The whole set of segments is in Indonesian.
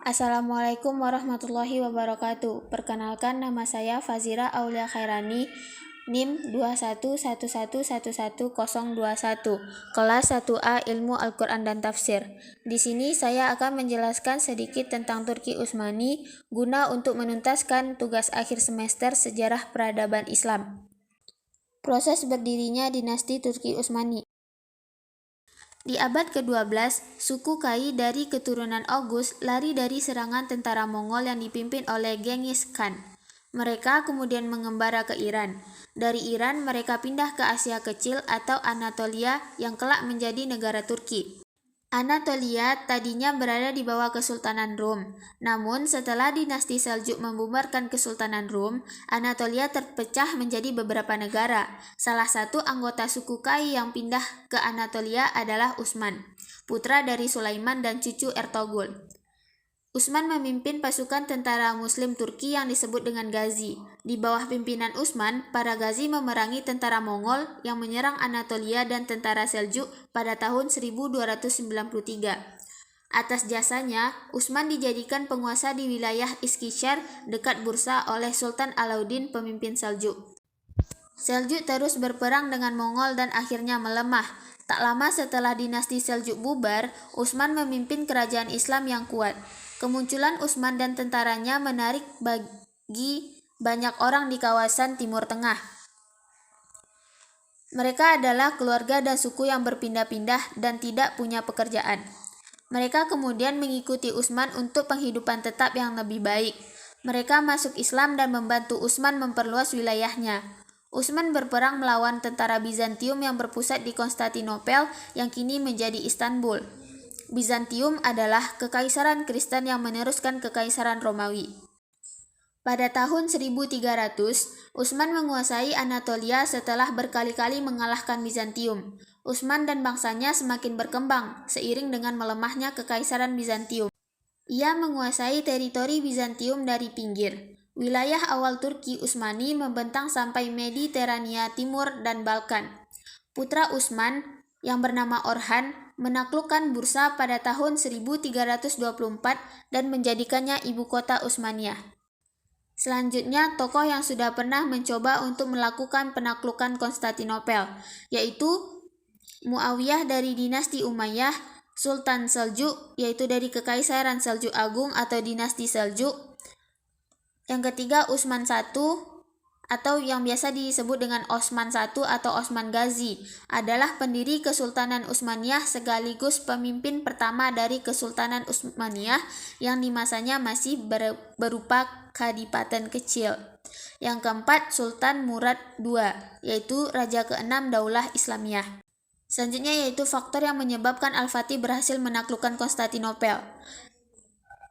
Assalamualaikum warahmatullahi wabarakatuh. Perkenalkan, nama saya Fazira Aulia Khairani, NIM 2111111021, kelas 1A Ilmu Al-Quran dan Tafsir. Di sini saya akan menjelaskan sedikit tentang Turki Utsmani guna untuk menuntaskan tugas akhir semester Sejarah Peradaban Islam. Proses berdirinya dinasti Turki Utsmani. Di abad ke-12, suku Kai dari keturunan August lari dari serangan tentara Mongol yang dipimpin oleh Genghis Khan. Mereka kemudian mengembara ke Iran. Dari Iran, mereka pindah ke Asia Kecil atau Anatolia yang kelak menjadi negara Turki. Anatolia tadinya berada di bawah Kesultanan Rum. Namun setelah dinasti Seljuk membubarkan Kesultanan Rum, Anatolia terpecah menjadi beberapa negara. Salah satu anggota suku Kai yang pindah ke Anatolia adalah Utsman, putra dari Sulaiman dan cucu Ertogul. Utsman memimpin pasukan tentara Muslim Turki yang disebut dengan Ghazi. Di bawah pimpinan Utsman, para Ghazi memerangi tentara Mongol yang menyerang Anatolia dan tentara Seljuk pada tahun 1293. Atas jasanya, Utsman dijadikan penguasa di wilayah Iskishar dekat Bursa oleh Sultan Alauddin, pemimpin Seljuk. Seljuk terus berperang dengan Mongol dan akhirnya melemah. Tak lama setelah dinasti Seljuk bubar, Utsman memimpin kerajaan Islam yang kuat. Kemunculan Utsman dan tentaranya menarik bagi banyak orang di kawasan Timur Tengah. Mereka adalah keluarga dan suku yang berpindah-pindah dan tidak punya pekerjaan. Mereka kemudian mengikuti Utsman untuk penghidupan tetap yang lebih baik. Mereka masuk Islam dan membantu Utsman memperluas wilayahnya. Utsman berperang melawan tentara Bizantium yang berpusat di Konstantinopel yang kini menjadi Istanbul. Bizantium adalah kekaisaran Kristen yang meneruskan kekaisaran Romawi. Pada tahun 1300, Utsman menguasai Anatolia setelah berkali-kali mengalahkan Bizantium. Utsman dan bangsanya semakin berkembang seiring dengan melemahnya kekaisaran Bizantium. Ia menguasai teritori Bizantium dari pinggir. Wilayah awal Turki Utsmani membentang sampai Mediterania Timur dan Balkan. Putra Utsman, yang bernama Orhan, menaklukkan Bursa pada tahun 1324 dan menjadikannya ibu kota Utsmaniyah. Selanjutnya, tokoh yang sudah pernah mencoba untuk melakukan penaklukan Konstantinopel, yaitu Muawiyah dari dinasti Umayyah, Sultan Seljuk, yaitu dari Kekaisaran Seljuk Agung atau dinasti Seljuk. Yang ketiga, Utsman I, atau yang biasa disebut dengan Osman I atau Osman Ghazi, adalah pendiri Kesultanan Utsmaniyah sekaligus pemimpin pertama dari Kesultanan Utsmaniyah yang di masanya masih berupa kadipaten kecil. Yang keempat, Sultan Murad II, yaitu Raja ke-6 Daulah Islamiyah. Selanjutnya yaitu faktor yang menyebabkan Al-Fatih berhasil menaklukkan Konstantinopel,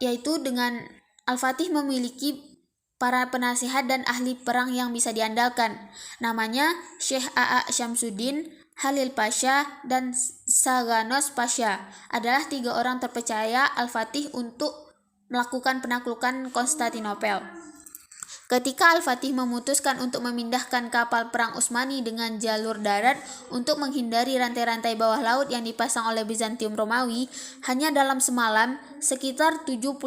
yaitu dengan Al-Fatih memiliki para penasihat dan ahli perang yang bisa diandalkan. Namanya Syekh A.A. Syamsuddin, Halil Pasha, dan Saganos Pasha adalah 3 orang terpercaya Al-Fatih untuk melakukan penaklukan Konstantinopel. Ketika Al-Fatih memutuskan untuk memindahkan kapal perang Utsmani dengan jalur darat untuk menghindari rantai-rantai bawah laut yang dipasang oleh Bizantium Romawi, hanya dalam semalam sekitar 70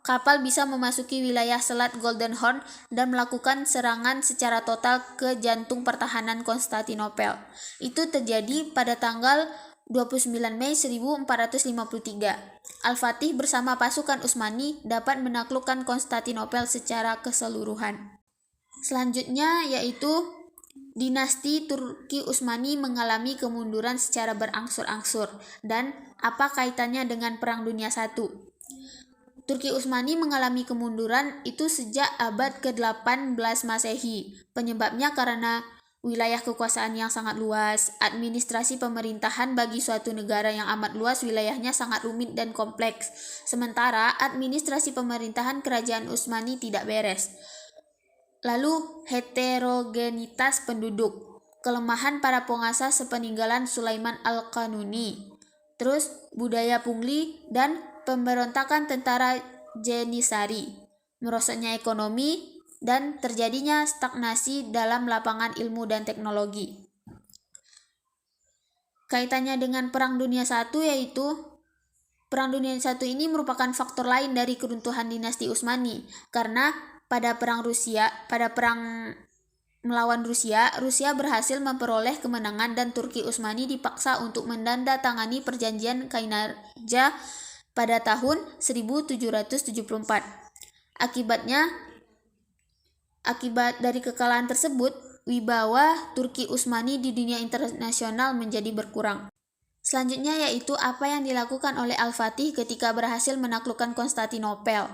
kapal bisa memasuki wilayah Selat Golden Horn dan melakukan serangan secara total ke jantung pertahanan Konstantinopel. Itu terjadi pada tanggal 29 Mei 1453. Al-Fatih bersama pasukan Utsmani dapat menaklukkan Konstantinopel secara keseluruhan. Selanjutnya yaitu dinasti Turki Utsmani mengalami kemunduran secara berangsur-angsur, dan apa kaitannya dengan Perang Dunia I? Turki Utsmani mengalami kemunduran itu sejak abad ke-18 Masehi. Penyebabnya karena wilayah kekuasaan yang sangat luas, administrasi pemerintahan bagi suatu negara yang amat luas wilayahnya sangat rumit dan kompleks. Sementara administrasi pemerintahan kerajaan Utsmani tidak beres. Lalu heterogenitas penduduk, kelemahan para penguasa sepeninggalan Sulaiman Al-Qanuni, terus budaya pungli dan pemberontakan tentara Jenisari, merosotnya ekonomi, dan terjadinya stagnasi dalam lapangan ilmu dan teknologi. Kaitannya dengan Perang Dunia I yaitu Perang Dunia I ini merupakan faktor lain dari keruntuhan dinasti Utsmani, karena pada perang melawan Rusia, Rusia berhasil memperoleh kemenangan dan Turki Utsmani dipaksa untuk menandatangani perjanjian Kainarca pada tahun 1774. Akibat dari kekalahan tersebut, wibawa Turki Utsmani di dunia internasional menjadi berkurang. Selanjutnya yaitu apa yang dilakukan oleh Al-Fatih ketika berhasil menaklukkan Konstantinopel.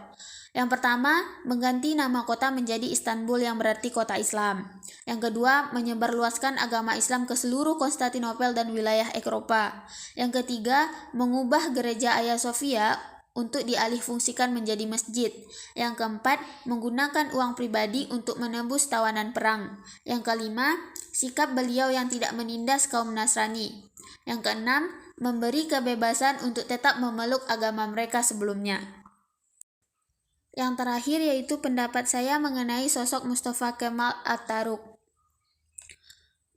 Yang pertama, mengganti nama kota menjadi Istanbul yang berarti kota Islam. Yang kedua, menyebarluaskan agama Islam ke seluruh Konstantinopel dan wilayah Eropa. Yang ketiga, mengubah gereja Hagia Sophia untuk dialihfungsikan menjadi masjid. Yang keempat, menggunakan uang pribadi untuk menembus tawanan perang. Yang kelima, sikap beliau yang tidak menindas kaum Nasrani. Yang keenam, memberi kebebasan untuk tetap memeluk agama mereka sebelumnya. Yang terakhir yaitu pendapat saya mengenai sosok Mustafa Kemal Atatürk.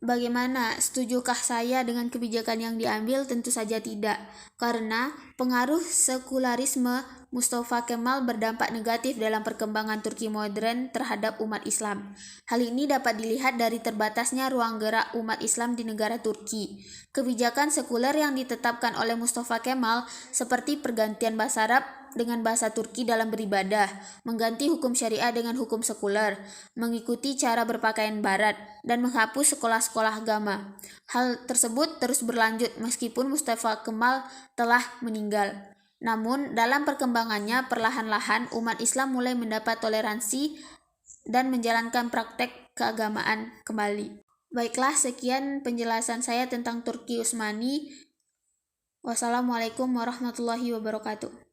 Bagaimana? Setujukah saya dengan kebijakan yang diambil? Tentu saja tidak, karena pengaruh sekularisme Mustafa Kemal berdampak negatif dalam perkembangan Turki modern terhadap umat Islam. Hal ini dapat dilihat dari terbatasnya ruang gerak umat Islam di negara Turki. Kebijakan sekuler yang ditetapkan oleh Mustafa Kemal seperti pergantian bahasa Arab dengan bahasa Turki dalam beribadah, mengganti hukum syariah dengan hukum sekuler, mengikuti cara berpakaian barat, dan menghapus sekolah-sekolah agama. Hal tersebut terus berlanjut meskipun Mustafa Kemal telah meninggal. Namun, dalam perkembangannya perlahan-lahan umat Islam mulai mendapat toleransi dan menjalankan praktek keagamaan kembali. Baiklah, sekian penjelasan saya tentang Turki Utsmani. Wassalamualaikum warahmatullahi wabarakatuh.